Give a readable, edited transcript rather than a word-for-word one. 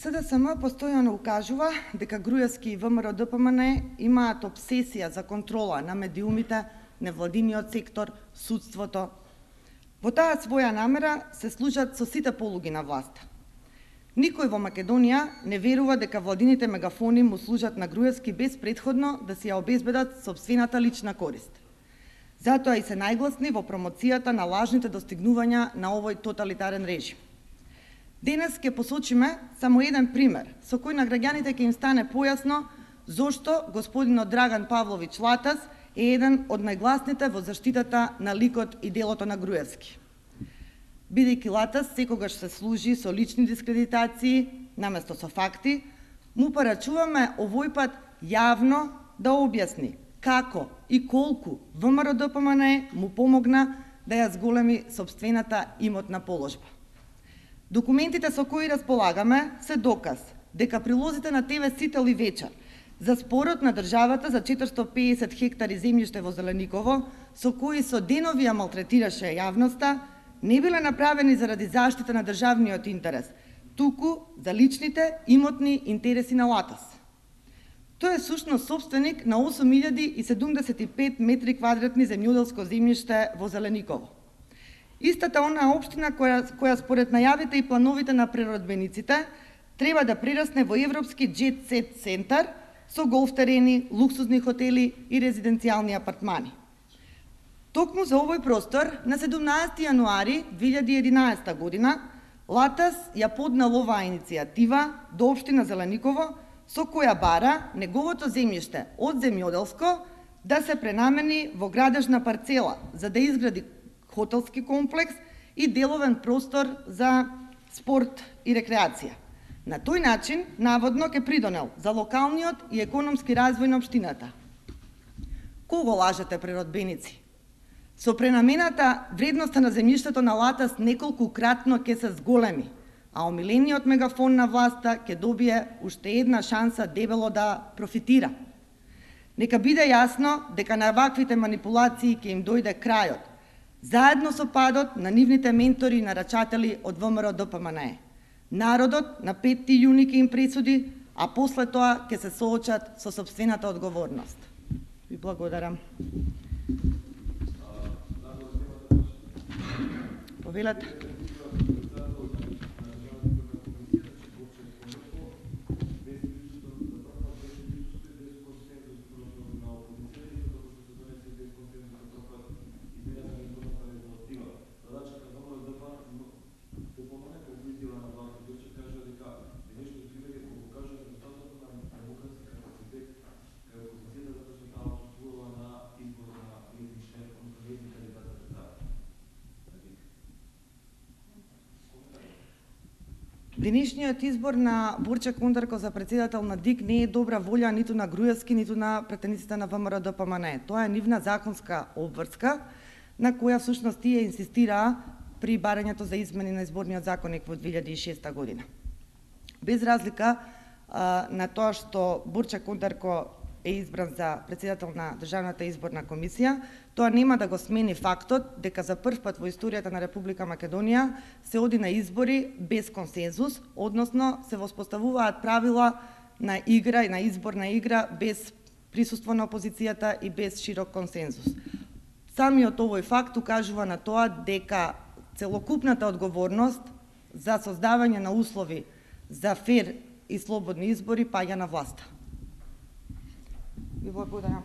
СДСМ постојано укажува дека Груевски и ВМРО-ДПМНЕ имаат обсесија за контрола на медиумите, невладиниот сектор, судството. Во таа своја намера се служат со сите полуги на власта. Никој во Македонија не верува дека владините мегафони му служат на Груевски без претходно да си ја обезбедат собствената лична корист. Затоа и се најгласни во промоцијата на лажните достигнувања на овој тоталитарен режим. Денес ќе посочиме само еден пример, со кој на граѓаните ќе им стане појасно зошто господинот Драган Павлович Латас е еден од најгласните во заштитата на ликот и делото на Груевски. Бидејќи Латас секогаш се служи со лични дискредитации наместо со факти, му порачуваме овој пат јавно да објасни како и колку ВМРО-ДПМНЕ му помогна да ја зголеми сопствената имотна положба. Документите со кои располагаме се доказ дека прилозите на ТВ Сител и Вечер за спорот на државата за 450 хектари земјиште во Зелениково, со кои со денови ја малтретираше јавноста, не биле направени заради заштита на државниот интерес, туку за личните имотни интереси на Латас. Тој е сушност собственик на 8075 метри квадратни земјоделско земјиште во Зелениково. Истата онаа општина која според најавите и плановите на преродбениците треба да прирасне во европски джет-сет центар со голф терени, луксузни хотели и резиденцијални апартмани. Токму за овој простор на 17 јануари 2011 година Латас ја поднел оваа иницијатива до општина Зелениково, со која бара неговото земјиште од земјоделско да се пренамени во градежна парцела за да изгради хотелски комплекс и деловен простор за спорт и рекреација. На тој начин, наводно, ќе придонел за локалниот и економски развој на општината. Кого лажете, преродбеници? Со пренамената вредноста на земјиштето на Латас неколкукратно ќе се зголеми, а омилениот мегафон на власта ќе добие уште една шанса дебело да профитира. Нека биде јасно дека на ваквите манипулации ќе им дојде крајот, заедно со падот на нивните ментори и нарачатели од ВМРО-ДПМНЕ. Народот на 5 јуни ќе им пресуди, а после тоа ќе се соочат со сопствената одговорност. Ви благодарам. Повелете. Денешниот избор на Борче Кондарко за председател на ДИК не е добра волја ниту на Груевски, ниту на претениците на ВМРО-ДПМНЕ. Тоа е нивна законска обврска, на која всушност тие инсистираа при барањето за измени на изборниот законник во 2006 година. Без разлика на тоа што Борче Кондарко е избран за председател на Државната изборна комисија, тоа нема да го смени фактот дека за прв пат во историјата на Република Македонија се оди на избори без консензус, односно се воспоставуваат правила на игра и на изборна игра без присуство на опозицијата и без широк консензус. Самиот овој факт укажува на тоа дека целокупната одговорност за создавање на услови за фер и слободни избори паѓа на власта. Ви благодарам.